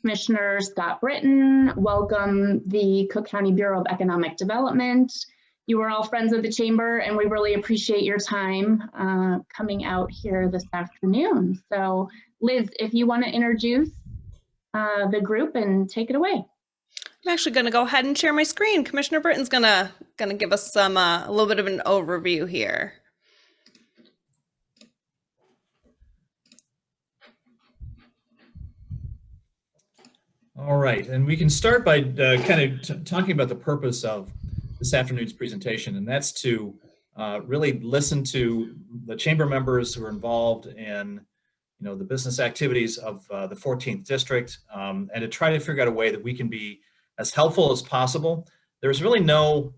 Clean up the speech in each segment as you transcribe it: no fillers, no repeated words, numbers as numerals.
Commissioner Scott Britton, welcome the Cook County Bureau of Economic Development. You are all friends of the chamber, and we really appreciate your time coming out here this afternoon. So Liz, if you want to introduce the group and take it away. I'm actually going to go ahead and share my screen. Commissioner Britton's gonna give us some a little bit of an overview here. All right, and we can start by kind of talking about the purpose of this afternoon's presentation, and that's to really listen to the chamber members who are involved in the business activities of the 14th district, and to try to figure out a way that we can be as helpful as possible. There's really no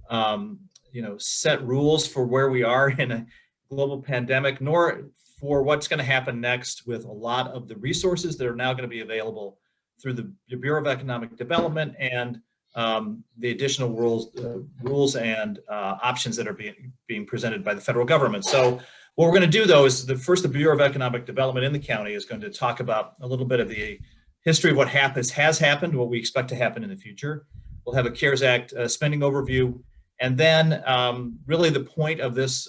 set rules for where we are in a global pandemic, nor for what's going to happen next with a lot of the resources that are now going to be available through the Bureau of Economic Development and the additional rules and options that are being presented by the federal government. So what we're going to do, though, is the Bureau of Economic Development in the county is going to talk about a little bit of the history of what has happened, what we expect to happen in the future. We'll have a CARES Act spending overview, and then really the point of this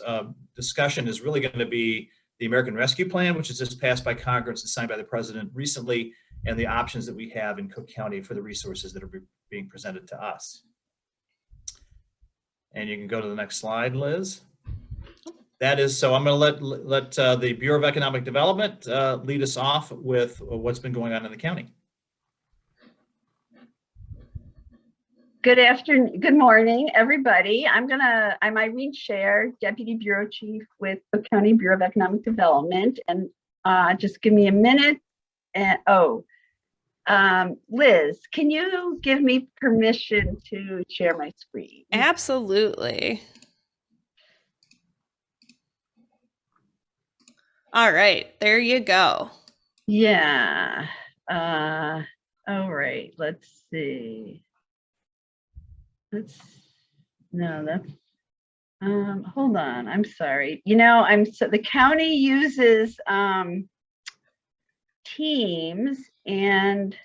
discussion is really going to be the American Rescue Plan, which is just passed by Congress and signed by the president recently, and the options that we have in Cook County for the resources that are being presented to us. And you can go to the next slide, Liz. That is, so I'm going to let the Bureau of Economic Development lead us off with what's been going on in the county. Good afternoon, good morning, everybody. I'm Irene Scher, Deputy Bureau Chief with Cook County Bureau of Economic Development, and just give me a minute. And Liz, can you give me permission to share my screen? Absolutely. All right, there you go. Yeah. All right, let's see. Hold on, I'm sorry. The county uses Teams, and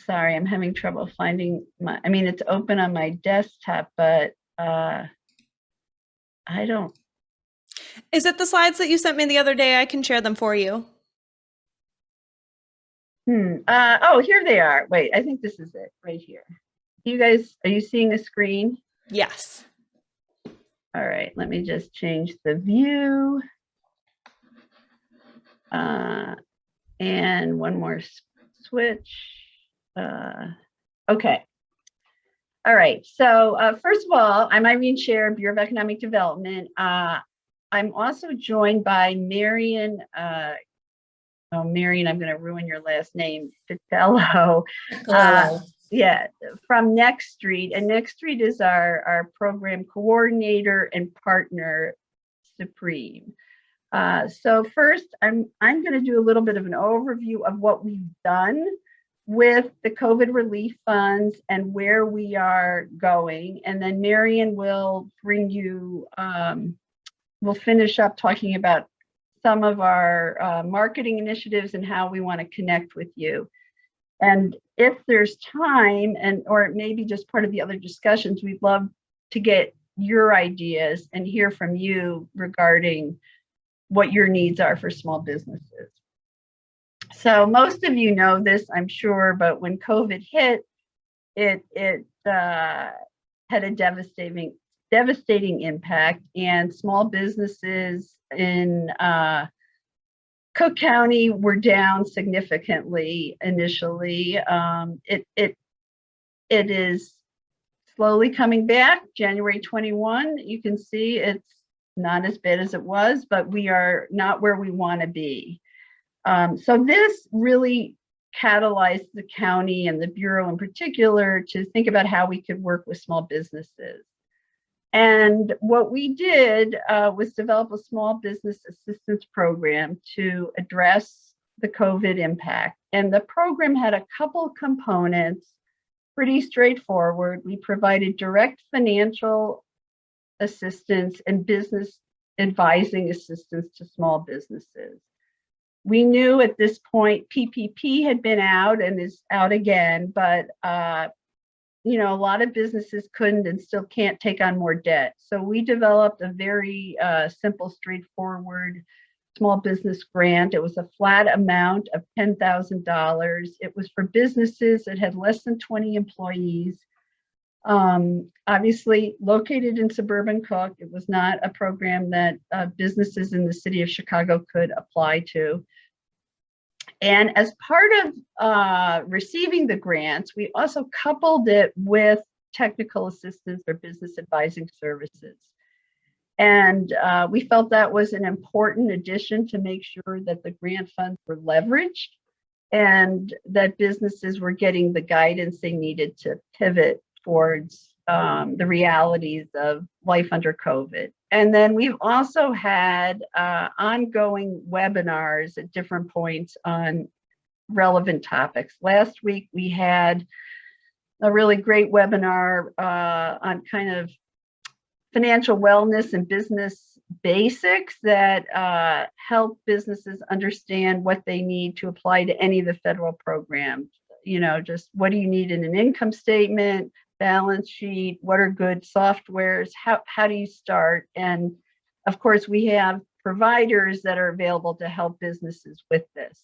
sorry, I'm having trouble finding it's open on my desktop, but I don't. Is it the slides that you sent me the other day? I can share them for you. Oh, here they are. Wait, I think this is it right here. You guys, are you seeing the screen? Yes. All right, let me just change the view. And one more switch. Okay. All right, so first of all, I'm Irene Scher, Bureau of Economic Development. I'm also joined by Marion, Marion, I'm going to ruin your last name, Pitello. Yeah, from Next Street, and Next Street is our program coordinator and partner supreme. So first, I'm going to do a little bit of an overview of what we've done with the COVID relief funds and where we are going, and then Marion will bring you. We'll finish up talking about some of our marketing initiatives and how we want to connect with you. And if there's time, or it may be just part of the other discussions, we'd love to get your ideas and hear from you regarding what your needs are for small businesses. So most of you know this, I'm sure, but when COVID hit, it had a devastating impact, and small businesses in Cook County were down significantly initially. It is slowly coming back. January 21, you can see it's not as bad as it was, but we are not where we want to be. So this really catalyzed the county and the Bureau in particular to think about how we could work with small businesses. And what we did was develop a small business assistance program to address the COVID impact. And the program had a couple components, pretty straightforward. We provided direct financial assistance and business advising assistance to small businesses. We knew at this point PPP had been out and is out again, but you know, a lot of businesses couldn't and still can't take on more debt. So we developed a very simple, straightforward small business grant. It was a flat amount of $10,000. It was for businesses that had less than 20 employees. Obviously located in suburban Cook. It was not a program that businesses in the city of Chicago could apply to. And as part of receiving the grants, we also coupled it with technical assistance or business advising services. And we felt that was an important addition to make sure that the grant funds were leveraged and that businesses were getting the guidance they needed to pivot towards the realities of life under COVID. And then we've also had ongoing webinars at different points on relevant topics. Last week, we had a really great webinar on kind of financial wellness and business basics that help businesses understand what they need to apply to any of the federal programs. You know, just what do you need in an income statement, balance sheet, what are good softwares, how do you start? And of course, we have providers that are available to help businesses with this.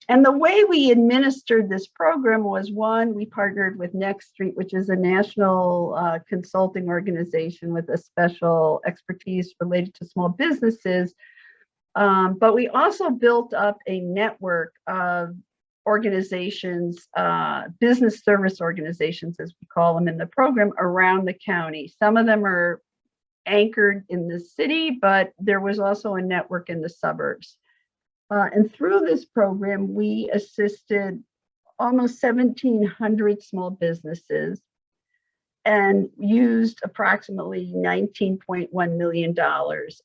And the way we administered this program was, one, we partnered with Next Street, which is a national consulting organization with a special expertise related to small businesses. But we also built up a network of organizations, business service organizations, as we call them in the program, around the county. Some of them are anchored in the city, but there was also a network in the suburbs. And through this program, we assisted almost 1,700 small businesses and used approximately $19.1 million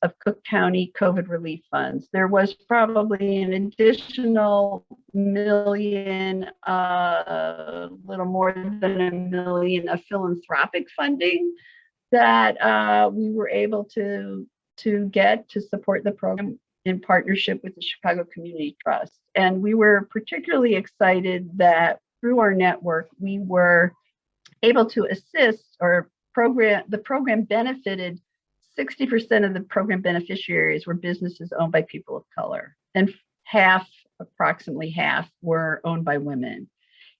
of Cook County COVID relief funds. There was probably an additional million, a little more than $1 million of philanthropic funding that we were able to get to support the program in partnership with the Chicago Community Trust. And we were particularly excited that through our network, we were able to assist the program benefited 60% of the program beneficiaries were businesses owned by people of color, and approximately half were owned by women.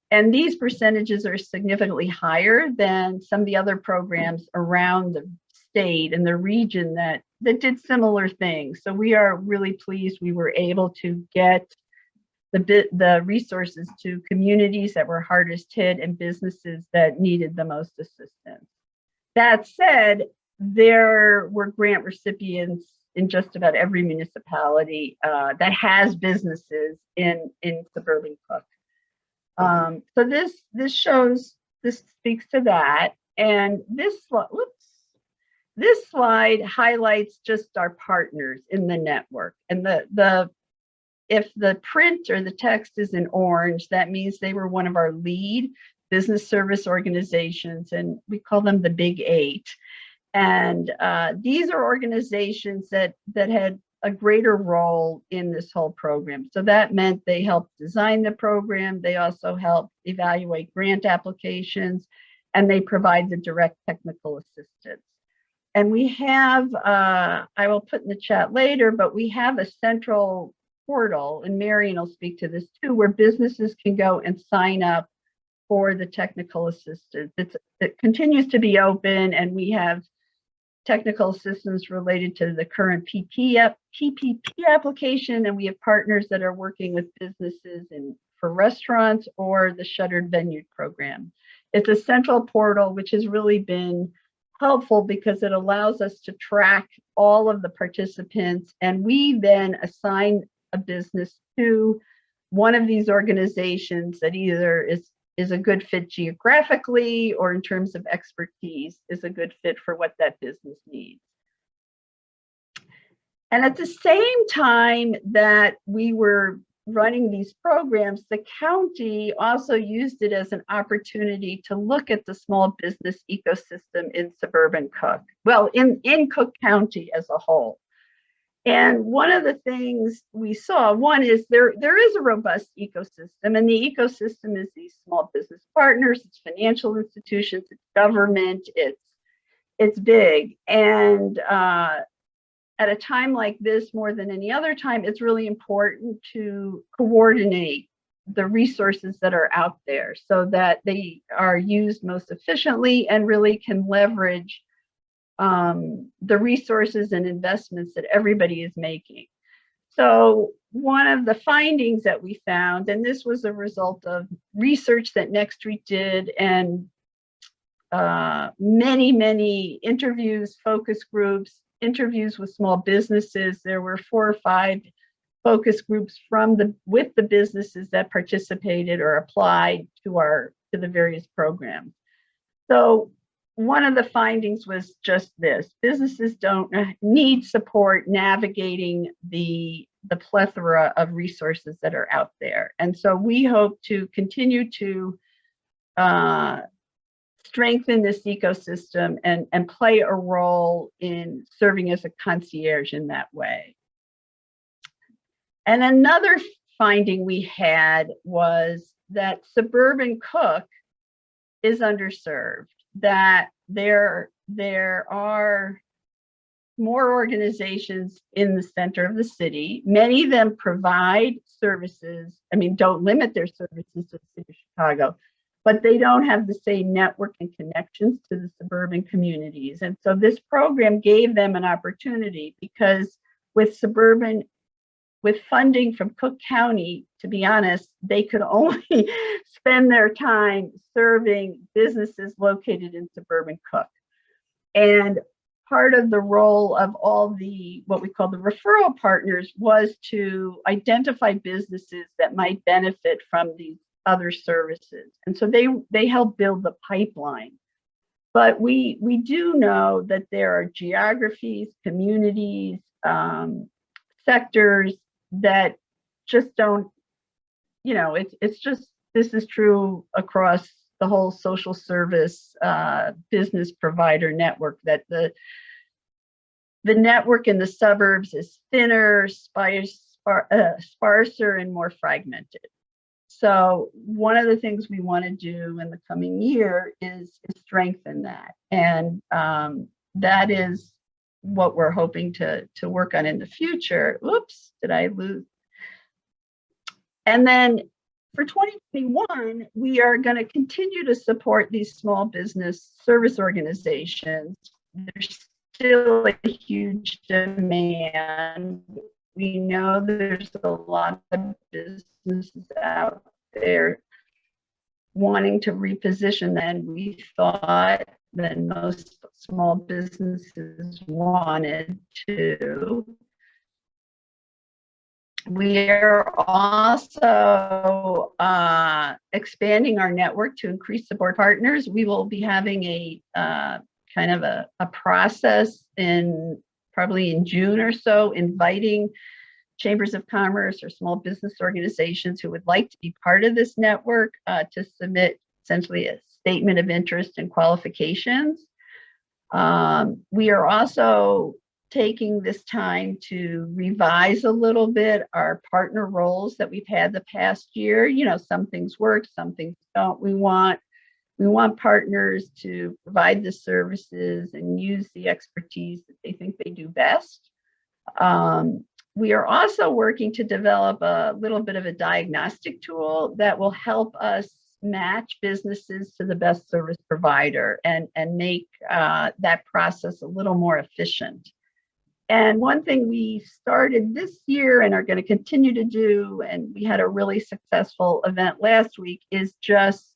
And these percentages are significantly higher than some of the other programs around the state and the region that did similar things. So we are really pleased we were able to get the resources to communities that were hardest hit and businesses that needed the most assistance. That said, there were grant recipients in just about every municipality that has businesses in suburban Cook. So this speaks to that. And this slide highlights just our partners in the network. And if the print or the text is in orange, that means they were one of our lead business service organizations, and we call them the Big Eight. And these are organizations that had a greater role in this whole program. So that meant they helped design the program. They also helped evaluate grant applications, and they provide the direct technical assistance. And we have, I will put in the chat later, but we have a central portal, and Marion will speak to this too, where businesses can go and sign up for the technical assistance. It continues to be open, and we have technical assistance related to the current PPP application, and we have partners that are working with businesses for restaurants or the shuttered venue program. It's a central portal, which has really been helpful because it allows us to track all of the participants, and we then assign a business to one of these organizations that either is a good fit geographically or in terms of expertise is a good fit for what that business needs. And at the same time that we were running these programs, the county also used it as an opportunity to look at the small business ecosystem in suburban Cook, well, in Cook County as a whole. And one of the things we saw, one is there is a robust ecosystem, and the ecosystem is these small business partners, it's financial institutions, it's government, it's big. And at a time like this, more than any other time, it's really important to coordinate the resources that are out there so that they are used most efficiently and really can leverage the resources and investments that everybody is making. So one of the findings that we found, and this was a result of research that Next Street did and many interviews, focus groups, interviews with small businesses. There were 4 or 5 focus groups with the businesses that participated or applied to the various programs. So one of the findings was just this: businesses don't need support navigating the plethora of resources that are out there. And so we hope to continue to strengthen this ecosystem and play a role in serving as a concierge in that way. And another finding we had was that suburban Cook is underserved, that there are more organizations in the center of the city. Many of them provide services, don't limit their services to the city of Chicago, but they don't have the same network and connections to the suburban communities. And so this program gave them an opportunity, because with funding from Cook County, to be honest, they could only spend their time serving businesses located in suburban Cook. And part of the role of all the, what we call the referral partners, was to identify businesses that might benefit from these other services. And so they help build the pipeline. But we do know that there are geographies, communities, sectors that just don't, it's just, this is true across the whole social service business provider network, that the network in the suburbs is thinner, sparser, and more fragmented. So one of the things we want to do in the coming year is strengthen that. And that is what we're hoping to work on in the future. Oops, did I lose? And then for 2021, we are going to continue to support these small business service organizations. There's still a huge demand. We know there's a lot of businesses out there wanting to reposition than we thought that most small businesses wanted to. We are also expanding our network to increase support partners. We will be having a kind of a process probably in June or so, inviting chambers of commerce or small business organizations who would like to be part of this network to submit essentially a statement of interest and qualifications. We are also taking this time to revise a little bit our partner roles that we've had the past year. Some things work, some things don't. We want partners to provide the services and use the expertise that they think they do best. We are also working to develop a little bit of a diagnostic tool that will help us match businesses to the best service provider and make that process a little more efficient. And one thing we started this year and are going to continue to do, and we had a really successful event last week, is just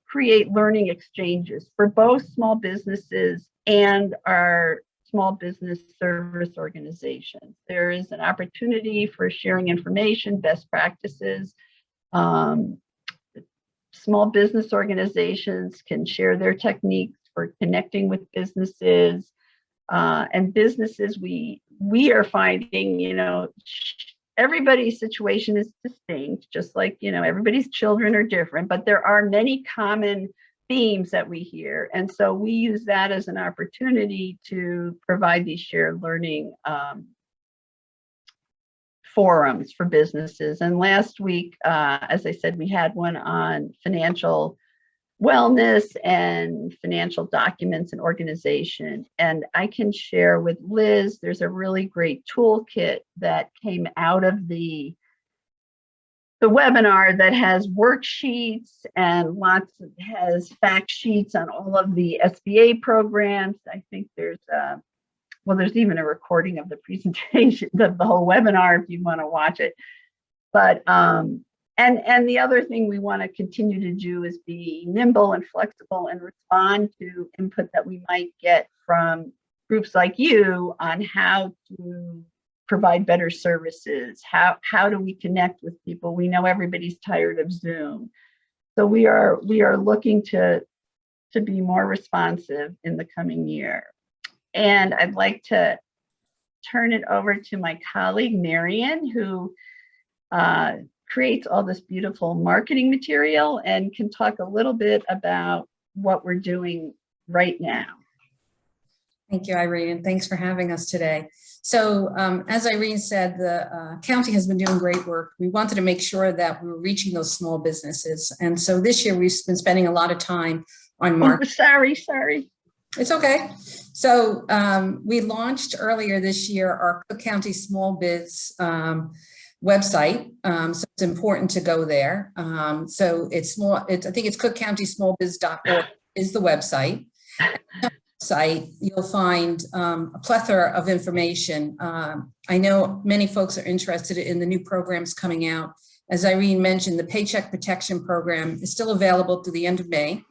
create learning exchanges for both small businesses and our small business service organizations. There is an opportunity for sharing information, best practices. Small business organizations can share their techniques for connecting with businesses. And businesses, we are finding, everybody's situation is distinct, just like, everybody's children are different, but there are many common themes that we hear. And so we use that as an opportunity to provide these shared learning forums for businesses. And last week, as I said, we had one on financial wellness and financial documents and organization. And I can share with Liz, there's a really great toolkit that came out of the webinar that has worksheets and has fact sheets on all of the SBA programs. I think there's there's even a recording of the presentation of the whole webinar if you want to watch it. But and the other thing we want to continue to do is be nimble and flexible and respond to input that we might get from groups like you on how to provide better services. How do we connect with people? We know everybody's tired of Zoom. So we are looking to be more responsive in the coming year. And I'd like to turn it over to my colleague, Marion, who creates all this beautiful marketing material and can talk a little bit about what we're doing right now. Thank you, Irene, and thanks for having us today. So as Irene said, the county has been doing great work. We wanted to make sure that we were reaching those small businesses. And so this year we've been spending a lot of time on marketing. Sorry. It's okay. So we launched earlier this year our Cook County Small Biz website. So it's important to go there. So I think it's cookcountysmallbiz.org is the website. Site, you'll find a plethora of information. I know many folks are interested in the new programs coming out. As Irene mentioned, the Paycheck Protection program is still available through the end of May,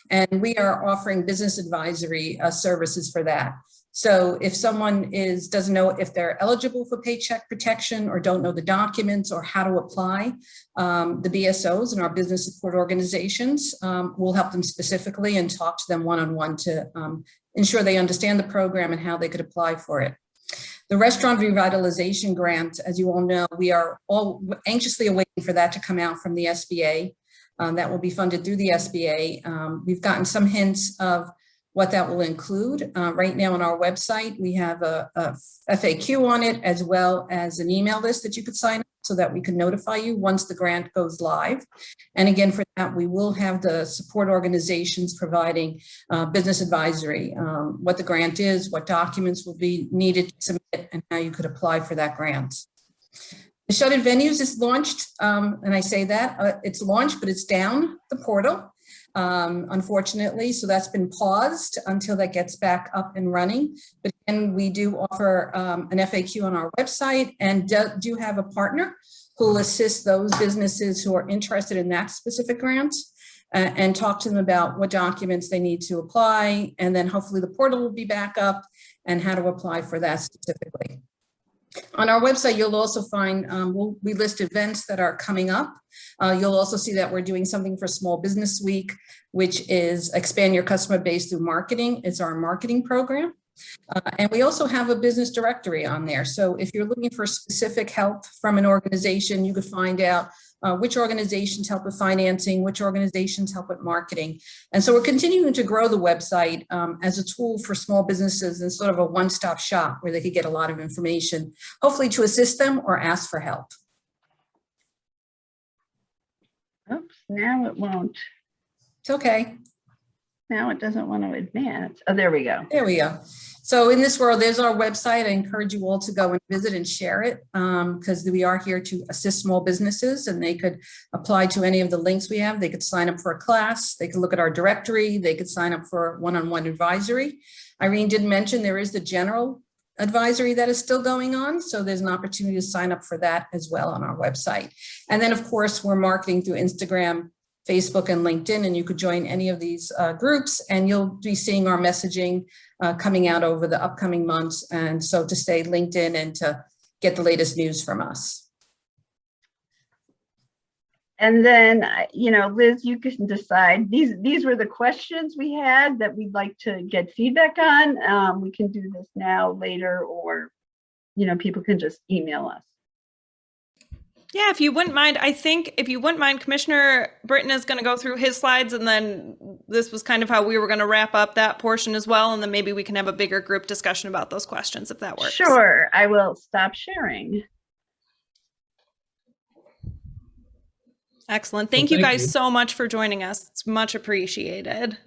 and we are offering business advisory services for that. So if someone doesn't know if they're eligible for Paycheck Protection or don't know the documents or how to apply, the BSOs and our business support organizations will help them specifically and talk to them one-on-one to ensure they understand the program and how they could apply for it. The Restaurant Revitalization Grant, as you all know, we are all anxiously awaiting for that to come out from the SBA. That will be funded through the SBA. We've gotten some hints of what that will include. Right now on our website, we have a FAQ on it, as well as an email list that you could sign up so that we can notify you once the grant goes live. And again, for that, we will have the support organizations providing business advisory, what the grant is, what documents will be needed to submit, and how you could apply for that grant. The Shuttered Venues is launched, and I say that, it's launched, but it's down the portal. Unfortunately, so that's been paused until that gets back up and running. But again, we do offer an FAQ on our website and do have a partner who will assist those businesses who are interested in that specific grant and talk to them about what documents they need to apply. And then hopefully the portal will be back up and how to apply for that specifically. On our website, you'll also find, we list events that are coming up. You'll also see that we're doing something for Small Business Week, which is expand your customer base through marketing. It's our marketing program. And we also have a business directory on there. So if you're looking for specific help from an organization, you could find out which organizations help with financing, which organizations help with marketing. And so we're continuing to grow the website as a tool for small businesses and sort of a one-stop shop where they could get a lot of information, hopefully to assist them or ask for help. Oops, now it won't. It's okay. Now it doesn't want to advance. Oh, there we go. There we go. So in this world, there's our website. I encourage you all to go and visit and share it because we are here to assist small businesses, and they could apply to any of the links we have. They could sign up for a class. They could look at our directory. They could sign up for one-on-one advisory. Irene did mention there is the general advisory that is still going on. So there's an opportunity to sign up for that as well on our website. And then of course, we're marketing through Instagram, Facebook, and LinkedIn, and you could join any of these groups and you'll be seeing our messaging coming out over the upcoming months. And so to stay linked in and to get the latest news from us. And then, Liz, you can decide. These were the questions we had that we'd like to get feedback on. We can do this now, later, or, people can just email us. Yeah, if you wouldn't mind, Commissioner Britton is going to go through his slides, and then this was kind of how we were going to wrap up that portion as well, and then maybe we can have a bigger group discussion about those questions if that works. Sure, I will stop sharing. Excellent. Thank So you guys so much for joining us. It's much appreciated.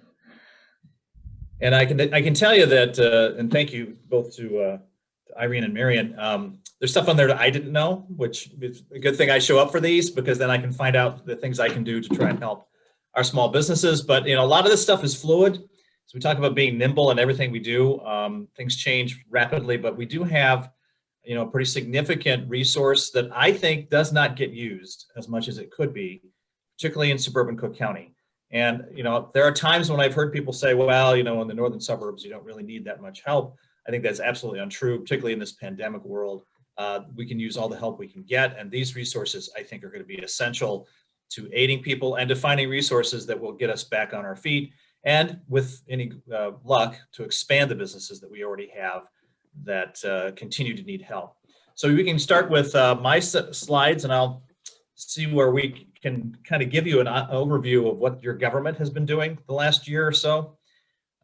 And I can tell you that, and thank you both to Irene and Marion. There's stuff on there that I didn't know, which is a good thing I show up for these, because then I can find out the things I can do to try and help our small businesses. But a lot of this stuff is fluid. So we talk about being nimble in everything we do. Things change rapidly, but we do have a pretty significant resource that I think does not get used as much as it could be, particularly in suburban Cook County. And, there are times when I've heard people say, well, in the northern suburbs, you don't really need that much help. I think that's absolutely untrue, particularly in this pandemic world. We can use all the help we can get. And these resources, I think, are going to be essential to aiding people and to finding resources that will get us back on our feet. And with any luck, to expand the businesses that we already have that continue to need help. So we can start with my slides, and I'll see where we can kind of give you an overview of what your government has been doing the last year or so.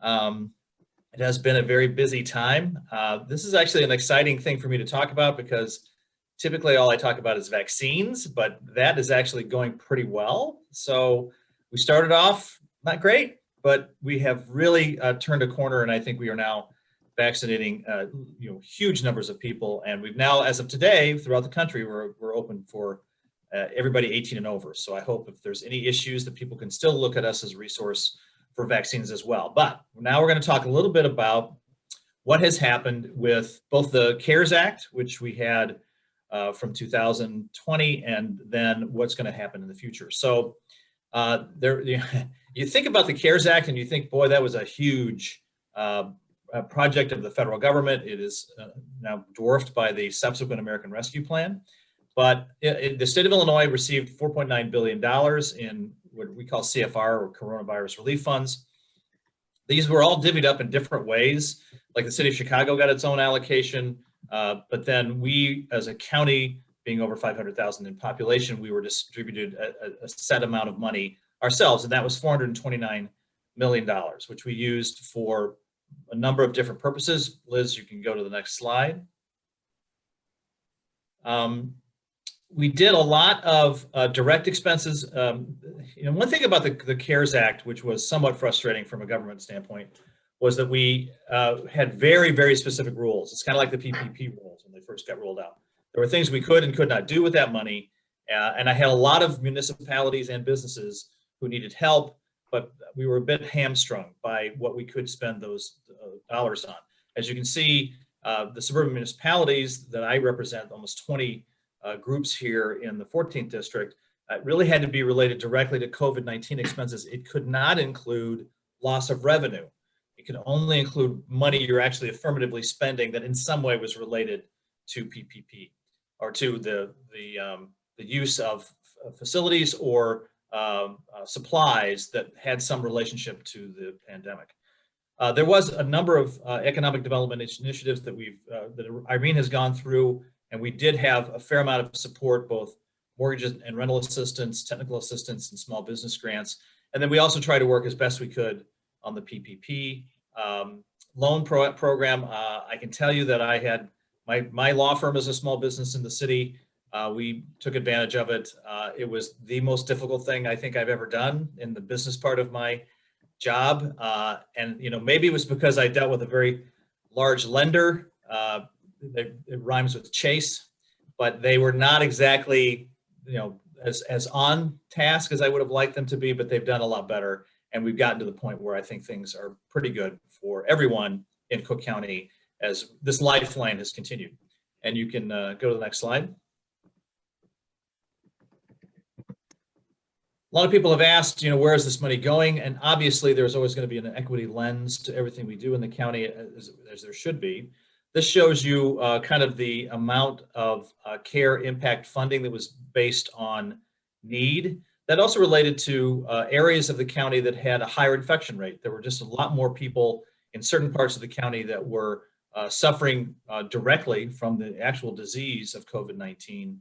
It has been a very busy time. This is actually an exciting thing for me to talk about, because typically all I talk about is vaccines, but that is actually going pretty well. So we started off not great, but we have really turned a corner, and I think we are now vaccinating huge numbers of people. And we've now, as of today, throughout the country, we're open for everybody 18 and over. So I hope if there's any issues that people can still look at us as a resource for vaccines as well. But now we're going to talk a little bit about what has happened with both the CARES Act, which we had from 2020, and then what's going to happen in the future. So you think about the CARES Act and you think, boy, that was a huge project of the federal government. It is now dwarfed by the subsequent American Rescue Plan. But the state of Illinois received $4.9 billion in what we call CFR, or coronavirus relief funds. These were all divvied up in different ways. Like the city of Chicago got its own allocation, but then we, as a county, being over 500,000 in population, we were distributed a set amount of money ourselves, and that was $429 million, which we used for a number of different purposes. Liz, you can go to the next slide. We did a lot of direct expenses. One thing about the CARES Act, which was somewhat frustrating from a government standpoint, was that we had very, very specific rules. It's kind of like the PPP rules when they first got rolled out. There were things we could and could not do with that money. And I had a lot of municipalities and businesses who needed help, but we were a bit hamstrung by what we could spend those dollars on. As you can see, the suburban municipalities that I represent, almost 20 groups here in the 14th district, really had to be related directly to COVID-19 expenses. It could not include loss of revenue. It could only include money you're actually affirmatively spending that in some way was related to PPP, or to the use of facilities or supplies that had some relationship to the pandemic. There was a number of economic development initiatives that that Irene has gone through, and we did have a fair amount of support, both mortgage and rental assistance, technical assistance, and small business grants. And then we also tried to work as best we could on the PPP loan program. I can tell you that I had my law firm is a small business in the city. We took advantage of it. It was the most difficult thing I think I've ever done in the business part of my job. And maybe it was because I dealt with a very large lender. It rhymes with Chase, but they were not exactly, as on task as I would have liked them to be, but they've done a lot better. And we've gotten to the point where I think things are pretty good for everyone in Cook County as this lifeline has continued. And you can go to the next slide. A lot of people have asked, where is this money going? And obviously there's always going to be an equity lens to everything we do in the county, as there should be. This shows you kind of the amount of care impact funding that was based on need. That also related to areas of the county that had a higher infection rate. There were just a lot more people in certain parts of the county that were suffering directly from the actual disease of COVID-19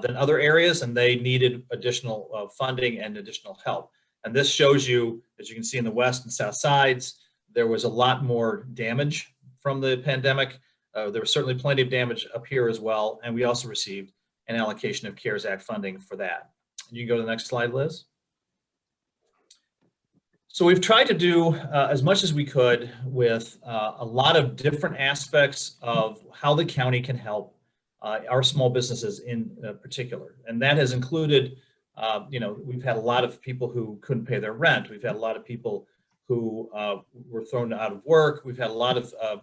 than other areas, and they needed additional funding and additional help. And this shows you, as you can see in the west and south sides, there was a lot more damage from the pandemic. There was certainly plenty of damage up here as well, and we also received an allocation of CARES Act funding for that. You can go to the next slide, Liz. So we've tried to do as much as we could with a lot of different aspects of how the county can help our small businesses in particular. And that has included, we've had a lot of people who couldn't pay their rent. We've had a lot of people who were thrown out of work. We've had a lot of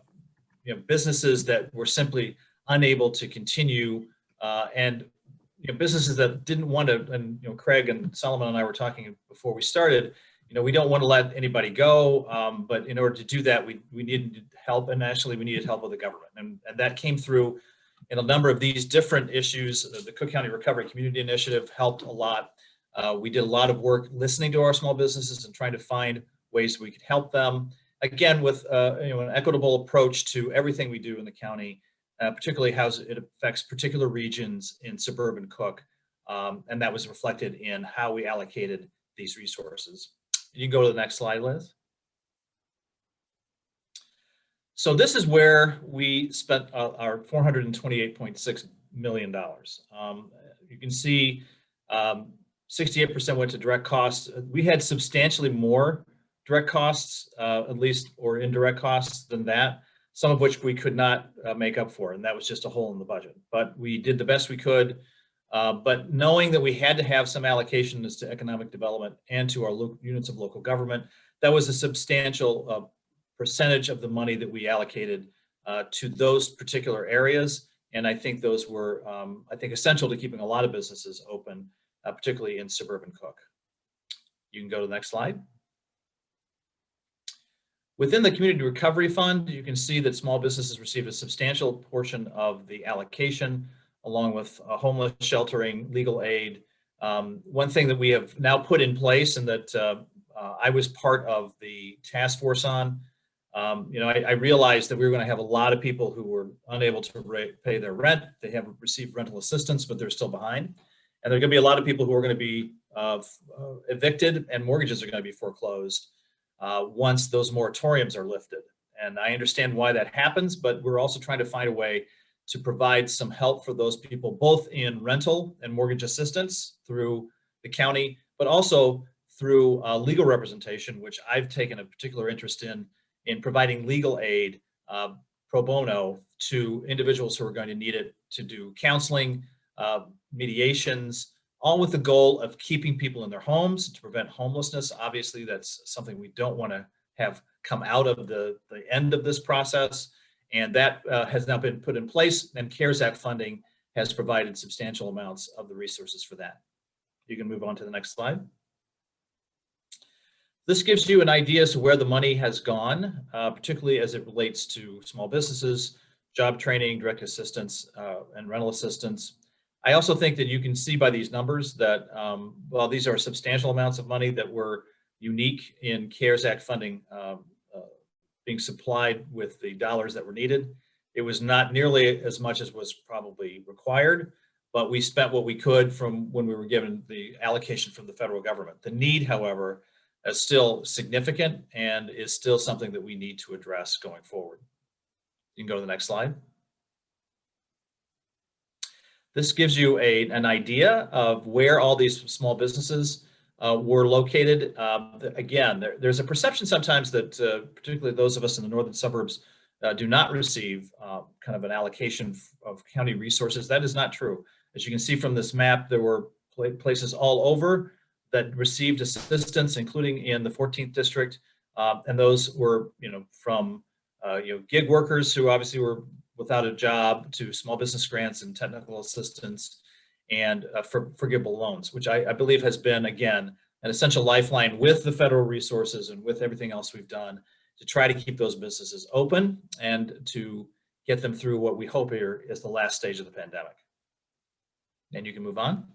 businesses that were simply unable to continue, and businesses that didn't want to. And Craig and Solomon and I were talking before we started. We don't want to let anybody go, but in order to do that, we needed help, and actually we needed help with the government, and that came through in a number of these different issues. The Cook County Recovery Community Initiative helped a lot. We did a lot of work listening to our small businesses and trying to find ways we could help them. Again, with an equitable approach to everything we do in the county, particularly how it affects particular regions in suburban Cook, and that was reflected in how we allocated these resources. You can go to the next slide, Liz. So this is where we spent our $428.6 million. You can see 68% went to direct costs. We had substantially more direct costs, at least, or indirect costs than that, some of which we could not make up for, and that was just a hole in the budget. But we did the best we could. But knowing that we had to have some allocations to economic development and to our units of local government, that was a substantial percentage of the money that we allocated to those particular areas. And I think those were, essential to keeping a lot of businesses open, particularly in suburban Cook. You can go to the next slide. Within the Community Recovery Fund, you can see that small businesses received a substantial portion of the allocation, along with homeless sheltering, legal aid. One thing that we have now put in place, and that I was part of the task force on, I realized that we were going to have a lot of people who were unable to pay their rent. They have received rental assistance, but they're still behind. And there are going to be a lot of people who are going to be evicted, and mortgages are going to be foreclosed once those moratoriums are lifted. And I understand why that happens, but we're also trying to find a way to provide some help for those people, both in rental and mortgage assistance through the county, but also through legal representation, which I've taken a particular interest in providing legal aid pro bono to individuals who are going to need it to do counseling, mediations, all with the goal of keeping people in their homes to prevent homelessness. Obviously, that's something we don't want to have come out of the end of this process. And that has now been put in place, and CARES Act funding has provided substantial amounts of the resources for that. You can move on to the next slide. This gives you an idea as to where the money has gone, particularly as it relates to small businesses, job training, direct assistance, and rental assistance. I also think that you can see by these numbers that, while these are substantial amounts of money that were unique in CARES Act funding, being supplied with the dollars that were needed. It was not nearly as much as was probably required, but we spent what we could from when we were given the allocation from the federal government. The need, however, is still significant and is still something that we need to address going forward. You can go to the next slide. This gives you an idea of where all these small businesses were located. Again, there's a perception sometimes that particularly those of us in the northern suburbs do not receive kind of an allocation of county resources. That is not true. As you can see from this map, there were places all over that received assistance, including in the 14th district. And those were, from gig workers who obviously were without a job, to small business grants and technical assistance, and for forgivable loans, which I believe has been, again, an essential lifeline with the federal resources and with everything else we've done to try to keep those businesses open and to get them through what we hope here is the last stage of the pandemic. And you can move on.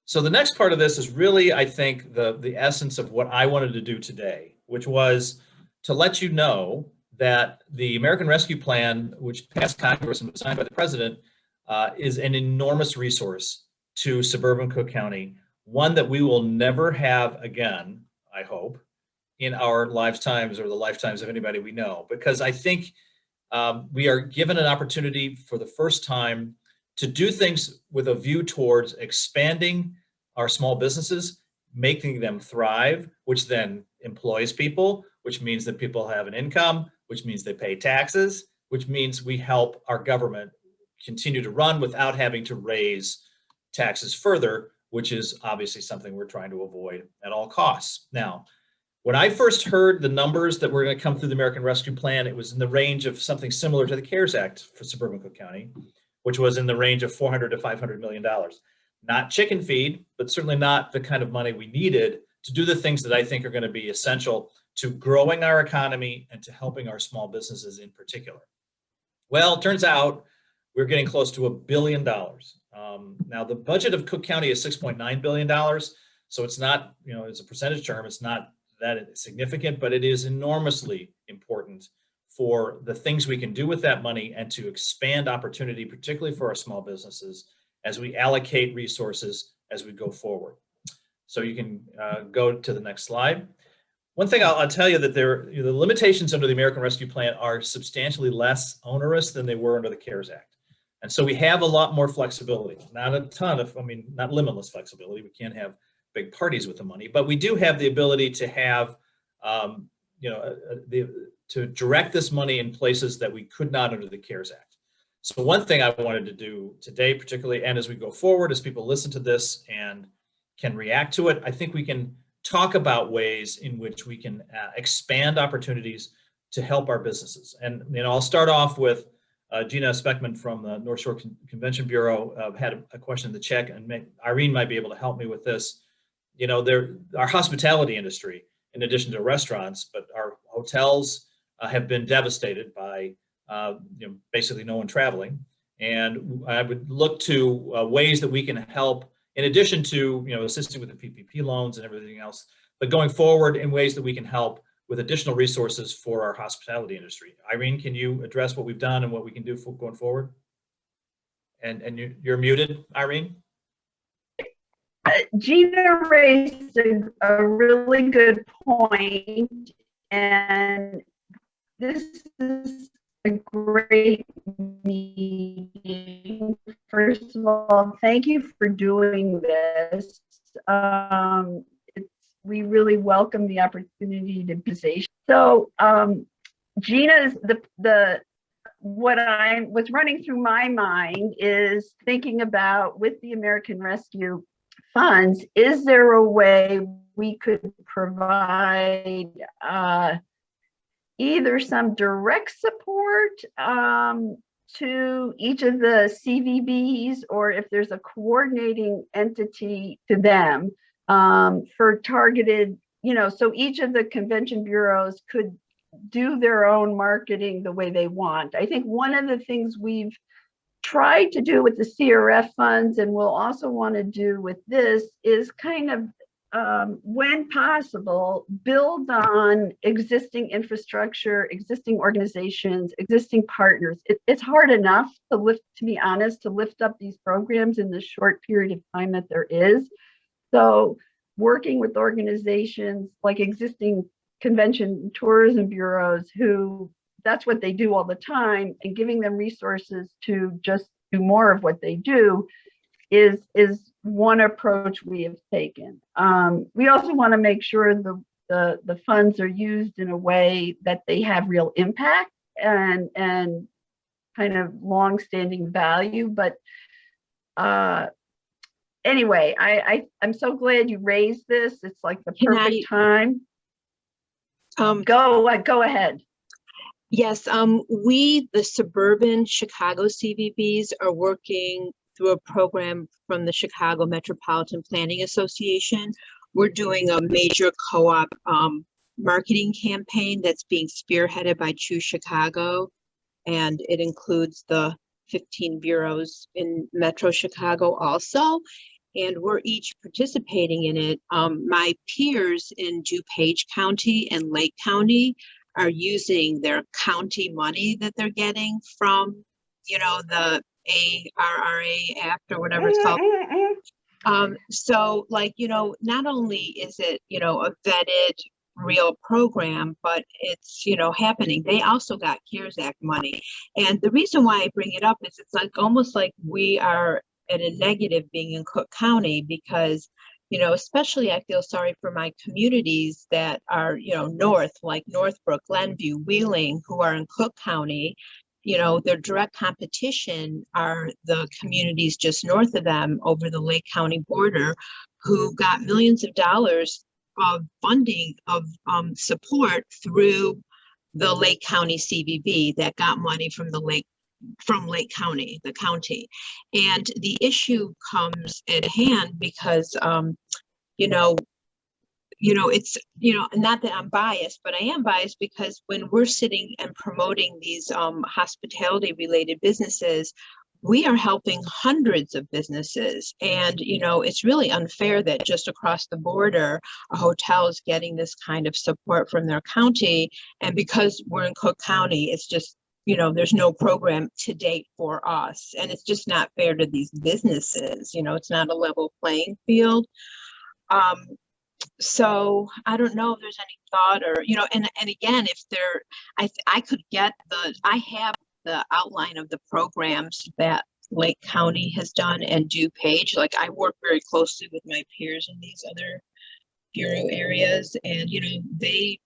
So the next part of this is really, I think, the essence of what I wanted to do today, which was to let you know that the American Rescue Plan, which passed Congress and was signed by the president, is an enormous resource to suburban Cook County, one that we will never have again, I hope, in our lifetimes or the lifetimes of anybody we know, because I think we are given an opportunity for the first time to do things with a view towards expanding our small businesses, making them thrive, which then employs people, which means that people have an income, which means they pay taxes, which means we help our government continue to run without having to raise taxes further, which is obviously something we're trying to avoid at all costs. Now, when I first heard the numbers that were going to come through the American Rescue Plan, it was in the range of something similar to the CARES Act for suburban Cook County, which was in the range of $400 to $500 million. Not chicken feed, but certainly not the kind of money we needed to do the things that I think are going to be essential to growing our economy and to helping our small businesses in particular. Well, it turns out we're getting close to $1 billion. Now, the budget of Cook County is $6.9 billion. So it's not, as a percentage term, it's not that significant, but it is enormously important for the things we can do with that money and to expand opportunity, particularly for our small businesses, as we allocate resources as we go forward. So you can go to the next slide. One thing I'll tell you that the limitations under the American Rescue Plan are substantially less onerous than they were under the CARES Act. And so we have a lot more flexibility, not a ton of, not limitless flexibility. We can't have big parties with the money, but we do have the ability to have, to direct this money in places that we could not under the CARES Act. So one thing I wanted to do today, particularly, and as we go forward, as people listen to this and can react to it, I think we can talk about ways in which we can expand opportunities to help our businesses. And I'll start off with Gina Speckman from the North Shore Convention Bureau had a question in the chat, and Irene might be able to help me with this. Our hospitality industry, in addition to restaurants, but our hotels have been devastated by basically no one traveling. And I would look to ways that we can help, in addition to assisting with the PPP loans and everything else, but going forward in ways that we can help with additional resources for our hospitality industry. Irene, can you address what we've done and what we can do for going forward? And you're muted, Irene. Gina raised a really good point, and this is a great meeting. First of all, thank you for doing this. We really welcome the opportunity to be. So Gina's what's running through my mind is thinking about, with the American Rescue funds, is there a way we could provide either some direct support to each of the CVBs, or if there's a coordinating entity to them for targeted, so each of the convention bureaus could do their own marketing the way they want. I think one of the things we've tried to do with the CRF funds, and we'll also want to do with this, is kind of, when possible, build on existing infrastructure, existing organizations, existing partners. It's hard enough to be honest, to lift up these programs in the short period of time that there is. So working with organizations like existing convention tourism bureaus, who that's what they do all the time, and giving them resources to just do more of what they do is one approach we have taken. We also want to make sure the funds are used in a way that they have real impact and kind of long-standing value. But anyway, I'm so glad you raised this. It's like the perfect time. Go ahead. Yes, we, the suburban Chicago CVBs, are working through a program from the Chicago Metropolitan Planning Association. We're doing a major co-op marketing campaign that's being spearheaded by Choose Chicago, and it includes the 15 bureaus in Metro Chicago also, and we're each participating in it. My peers in DuPage County and Lake County are using their county money that they're getting from, the ARRA Act or whatever it's called. So like, not only is it, a vetted real program, but it's, you know, happening. They also got CARES Act money. And the reason why I bring it up is it's like almost like we are at a negative being in Cook County, because, you know, especially I feel sorry for my communities that are, you know, north, like Northbrook, Glenview, Wheeling, who are in Cook County. You know, their direct competition are the communities just north of them over the Lake County border, who got millions of dollars of funding of support through the Lake County CVB that got money from Lake County, the county. And the issue comes at hand because, it's, not that I'm biased, but I am biased because when we're sitting and promoting these hospitality related businesses, we are helping hundreds of businesses. And, it's really unfair that just across the border, a hotel is getting this kind of support from their county. And because we're in Cook County, it's just, there's no program to date for us. And it's just not fair to these businesses. It's not a level playing field. So I don't know if there's any thought or, and again, if there, I could get I have the outline of the programs that Lake County has done and DuPage. Like I work very closely with my peers in these other bureau areas, and they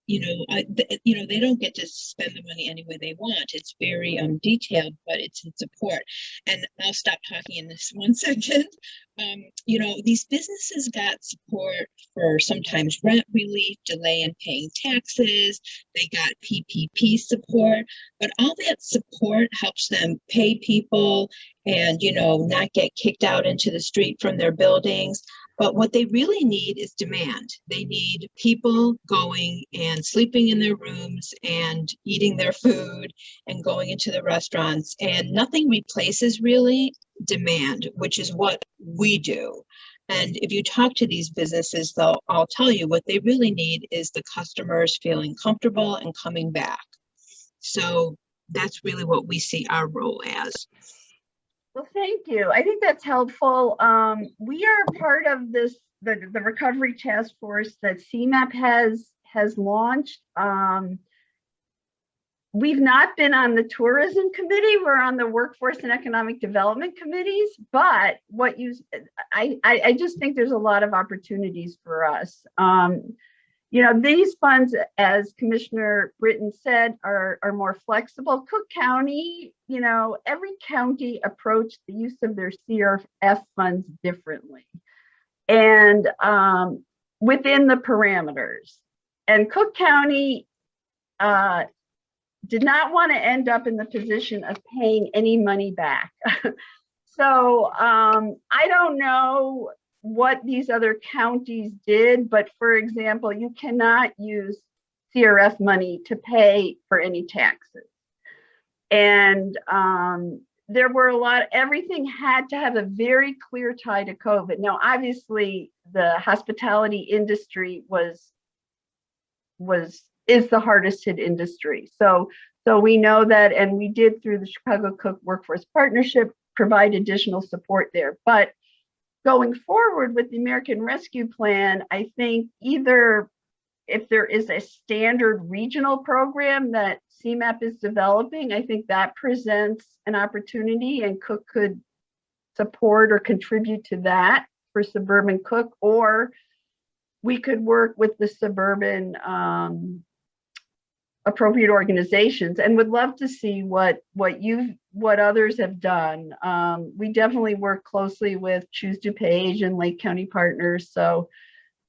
they don't get to spend the money any way they want. It's very detailed, but it's in support. And I'll stop talking in this 1 second. These businesses got support for sometimes rent relief, delay in paying taxes. They got PPP support, but all that support helps them pay people and, not get kicked out into the street from their buildings. But what they really need is demand. They need people going and sleeping in their rooms and eating their food and going into the restaurants. And nothing replaces really demand, which is what we do. And if you talk to these businesses, they'll all tell you what they really need is the customers feeling comfortable and coming back. So that's really what we see our role as. Well, thank you. I think that's helpful. We are part of the recovery task force that CMAP has launched. We've not been on the tourism committee. We're on the workforce and economic development committees. But I just think there's a lot of opportunities for us. These funds, as Commissioner Britton said, are more flexible. Cook County, every county approached the use of their CRF funds differently and within the parameters. And Cook County did not want to end up in the position of paying any money back. So I don't know what these other counties did, but for example, you cannot use CRF money to pay for any taxes. And there were everything had to have a very clear tie to COVID. Now, obviously the hospitality industry is the hardest hit industry. So we know that, and we did through the Chicago Cook Workforce Partnership provide additional support there. But going forward with the American Rescue Plan, I think either if there is a standard regional program that CMAP is developing, I think that presents an opportunity and Cook could support or contribute to that for suburban Cook, or we could work with the suburban appropriate organizations, and would love to see what others have done. We definitely work closely with Choose DuPage and Lake County Partners, so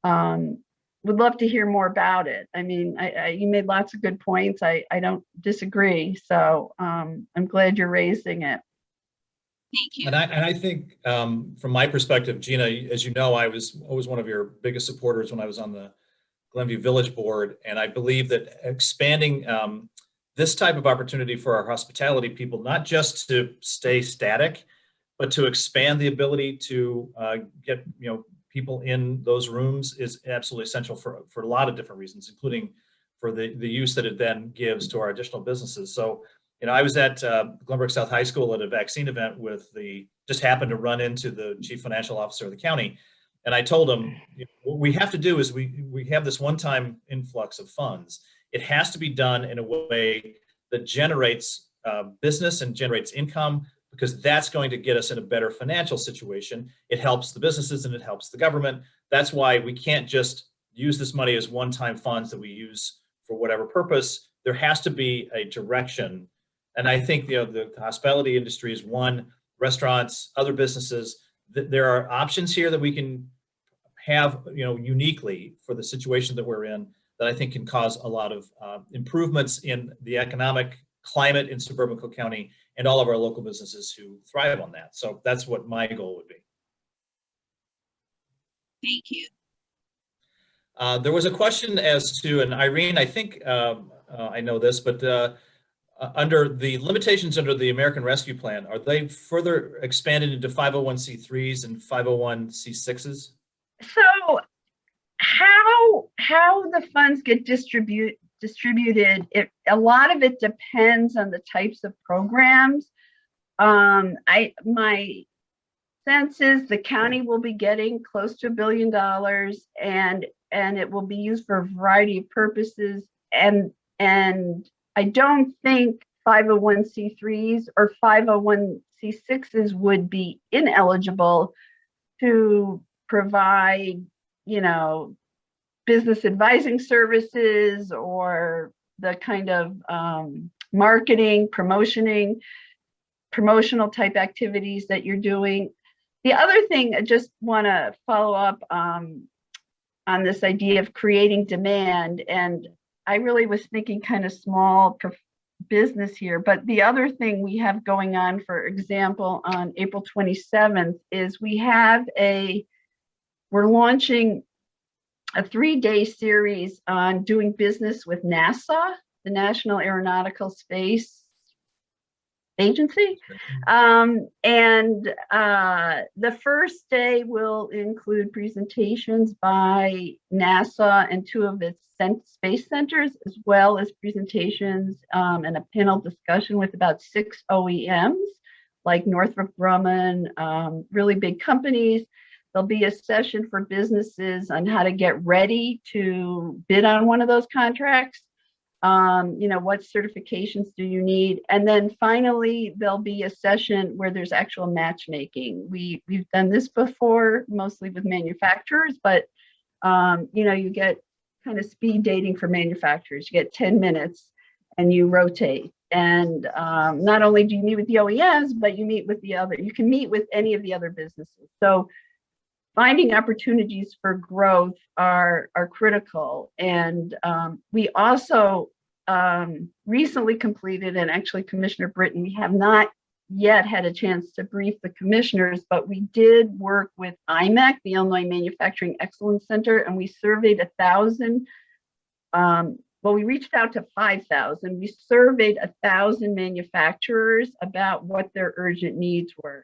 would love to hear more about it. I mean, you made lots of good points. I don't disagree, so I'm glad you're raising it. Thank you. And I think from my perspective, Gina, as you know, I was always one of your biggest supporters when I was on the Glenview Village Board, and I believe that expanding this type of opportunity for our hospitality people, not just to stay static, but to expand the ability to get people in those rooms is absolutely essential for a lot of different reasons, including for the use that it then gives to our additional businesses. So, I was at Glenbrook South High School at a vaccine event just happened to run into the chief financial officer of the county. And I told him, what we have to do is we have this one-time influx of funds. It has to be done in a way that generates business and generates income, because that's going to get us in a better financial situation. It helps the businesses and it helps the government. That's why we can't just use this money as one-time funds that we use for whatever purpose. There has to be a direction. And I think the hospitality industry is one, restaurants, other businesses. There are options here that we can have, uniquely for the situation that we're in, that I think can cause a lot of improvements in the economic climate in suburban Cook County and all of our local businesses who thrive on that. So that's what my goal would be. Thank you. There was a question as to, and Irene, I think I know this, but under the limitations under the American Rescue Plan, are they further expanded into 501c3s and 501c6s? So how the funds get distributed, a lot of it depends on the types of programs. My sense is the county will be getting close to $1 billion, and it will be used for a variety of purposes. And I don't think 501c3s or 501c6s would be ineligible to provide, business advising services or the kind of marketing, promotional type activities that you're doing. The other thing, I just want to follow up on this idea of creating demand. And I really was thinking kind of small business here, but the other thing we have going on, for example, on April 27th is we're launching a 3-day series on doing business with NASA, the National Aeronautical Space Agency. The first day will include presentations by NASA and 2 of its space centers, as well as presentations and a panel discussion with about 6 OEMs like Northrop Grumman, really big companies. There'll be a session for businesses on how to get ready to bid on one of those contracts. What certifications do you need? And then finally, there'll be a session where there's actual matchmaking. We've done this before, mostly with manufacturers, but you get kind of speed dating for manufacturers. You get 10 minutes and you rotate. And not only do you meet with the OEMs, but you can meet with any of the other businesses. So finding opportunities for growth are critical. And we also recently completed, and actually Commissioner Britton, we have not yet had a chance to brief the commissioners, but we did work with IMEC, the Illinois Manufacturing Excellence Center, and we surveyed 1,000. We reached out to 5,000. We surveyed 1,000 manufacturers about what their urgent needs were.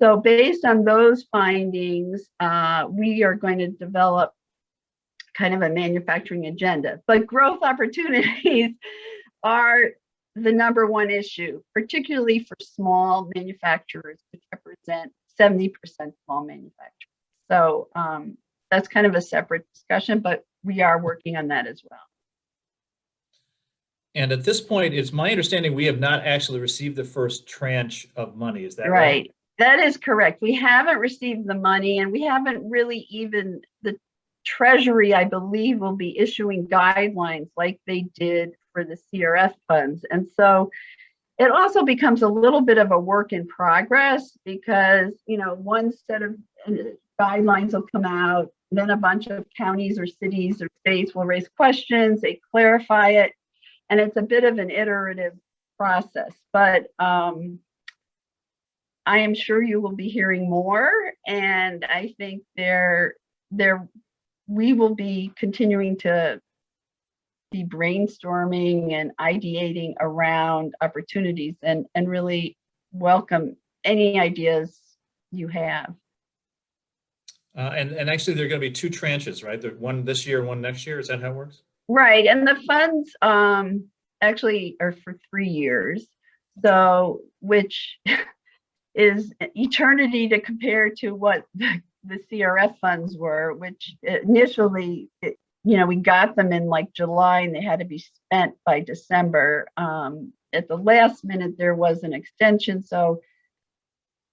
So based on those findings, we are going to develop kind of a manufacturing agenda. But growth opportunities are the number one issue, particularly for small manufacturers, which represent 70% small manufacturers. So that's kind of a separate discussion, but we are working on that as well. And at this point, it's my understanding we have not actually received the first tranche of money. Is that right? That is correct. We haven't received the money, and we haven't really the Treasury, I believe, will be issuing guidelines like they did for the CRF funds. And so it also becomes a little bit of a work in progress because, one set of guidelines will come out, then a bunch of counties or cities or states will raise questions, they clarify it, and it's a bit of an iterative process. But I am sure you will be hearing more, and I think we will be continuing to be brainstorming and ideating around opportunities and really welcome any ideas you have. And actually, there are going to be 2 tranches, right? One this year, one next year. Is that how it works? Right, and the funds actually are for 3 years, so which is eternity to compare to what the CRF funds were, which initially, we got them in like July and they had to be spent by December. At the last minute, there was an extension, so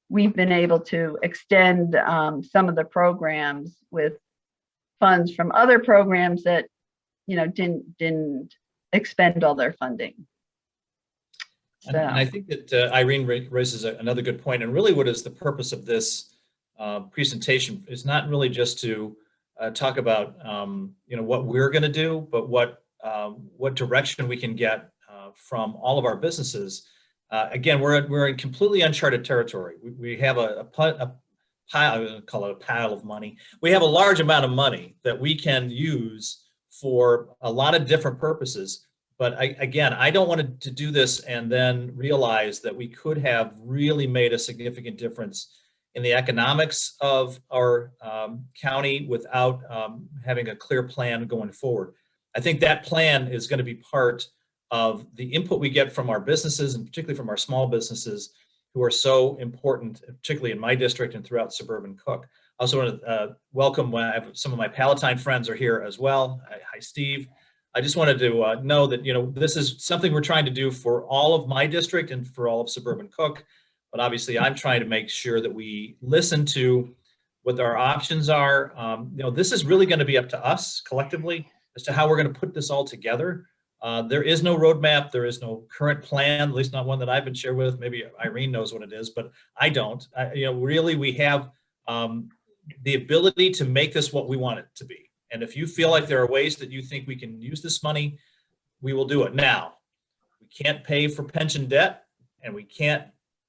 we've been able to extend some of the programs with funds from other programs that, didn't expend all their funding. And I think that Irene raises another good point. And really what is the purpose of this presentation is not really just to talk about, what we're going to do, but what direction we can get from all of our businesses. Again, we're in completely uncharted territory. We have a pile, I would call it a pile of money. We have a large amount of money that we can use for a lot of different purposes. But I don't want to do this and then realize that we could have really made a significant difference in the economics of our county without having a clear plan going forward. I think that plan is going to be part of the input we get from our businesses, and particularly from our small businesses who are so important, particularly in my district and throughout suburban Cook. I also want to welcome, I have some of my Palatine friends are here as well. Hi, Steve. I just wanted to know that, this is something we're trying to do for all of my district and for all of suburban Cook. But obviously, I'm trying to make sure that we listen to what our options are. This is really going to be up to us collectively as to how we're going to put this all together. There is no roadmap. There is no current plan, at least not one that I've been shared with. Maybe Irene knows what it is, but I don't. Really, we have the ability to make this what we want it to be. And if you feel like there are ways that you think we can use this money, we will do it. Now, we can't pay for pension debt and we can't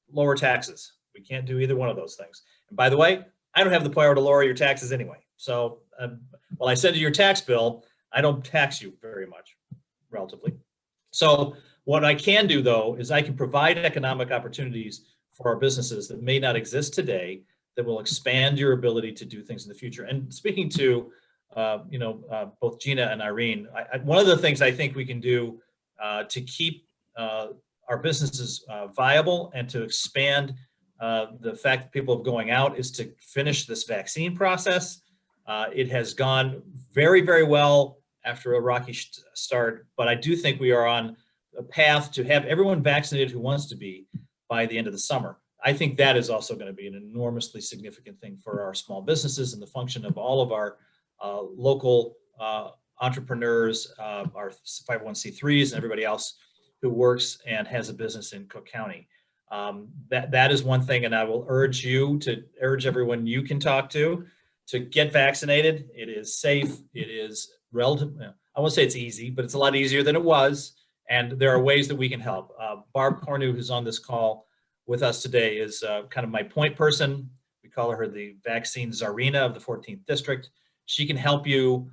lower taxes. We can't do either one of those things. And by the way, I don't have the power to lower your taxes anyway. So while I send you your tax bill, I don't tax you very much, relatively. So what I can do, though, is I can provide economic opportunities for our businesses that may not exist today that will expand your ability to do things in the future. And speaking to both Gina and Irene, one of the things I think we can do to keep our businesses viable and to expand the fact that people are going out is to finish this vaccine process. It has gone very, very well after a rocky start, but I do think we are on a path to have everyone vaccinated who wants to be by the end of the summer. I think that is also going to be an enormously significant thing for our small businesses and the function of all of our local entrepreneurs, our 501c3s, and everybody else who works and has a business in Cook County. That is one thing, and I will urge everyone you can talk to get vaccinated. It is safe. It is relative. I won't say it's easy, but it's a lot easier than it was. And there are ways that we can help. Barb Cornu, who's on this call with us today, is kind of my point person. We call her the vaccine czarina of the 14th district. She can help you,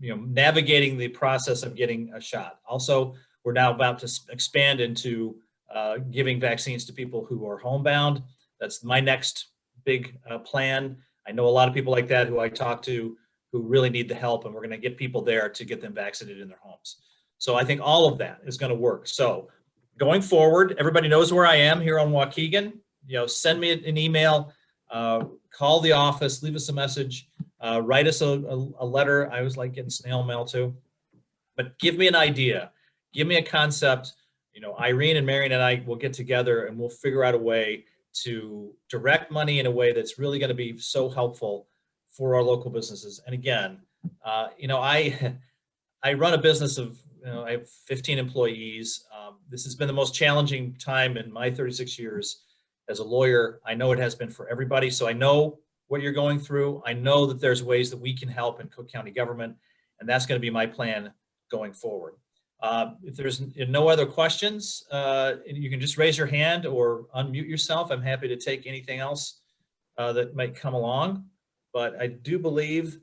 navigating the process of getting a shot. Also, we're now about to expand into giving vaccines to people who are homebound. That's my next big plan. I know a lot of people like that who I talk to who really need the help, and we're going to get people there to get them vaccinated in their homes. So I think all of that is going to work. So going forward, everybody knows where I am here on Waukegan. Send me an email, call the office, leave us a message, write us a letter. I always like getting snail mail too. But give me an idea, give me a concept. Irene and Marion and I will get together and we'll figure out a way to direct money in a way that's really going to be so helpful for our local businesses. And again, I run a business of, I have 15 employees. This has been the most challenging time in my 36 years as a lawyer. I know it has been for everybody. So I know what you're going through. I know that there's ways that we can help in Cook County government, and that's going to be my plan going forward. If there's no other questions, you can just raise your hand or unmute yourself. I'm happy to take anything else that might come along, but I do believe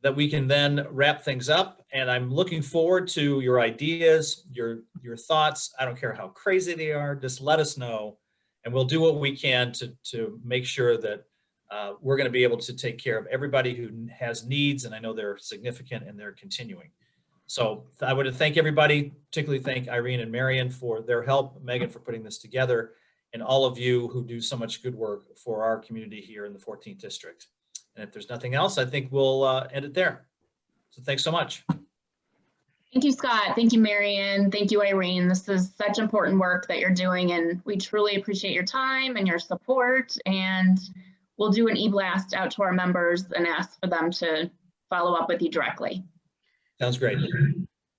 that we can then wrap things up, and I'm looking forward to your ideas, your thoughts. I don't care how crazy they are, just let us know, and we'll do what we can to make sure that we're going to be able to take care of everybody who has needs, and I know they're significant and they're continuing. So I would thank everybody, particularly thank Irene and Marion for their help, Megan for putting this together, and all of you who do so much good work for our community here in the 14th District. And if there's nothing else, I think we'll end it there. So thanks so much. Thank you, Scott. Thank you, Marion. Thank you, Irene. This is such important work that you're doing, and we truly appreciate your time and your support. And we'll do an e-blast out to our members and ask for them to follow up with you directly. Sounds great.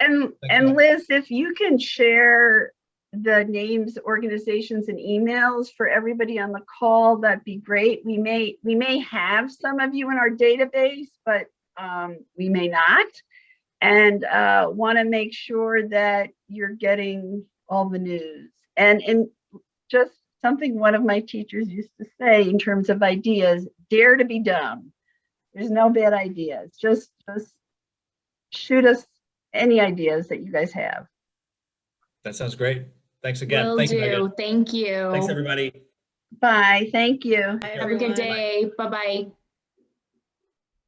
And Liz, if you can share the names, organizations, and emails for everybody on the call, that'd be great. We may have some of you in our database, but we may not. And want to make sure that you're getting all the news. And just something one of my teachers used to say in terms of ideas, dare to be dumb. There's no bad ideas. Just shoot us any ideas that you guys have. That sounds great. Thanks again. Will Thank you, do. Megan. Thank you. Thanks, everybody. Bye. Thank you. Bye, Have a good everyone. day. Bye-bye.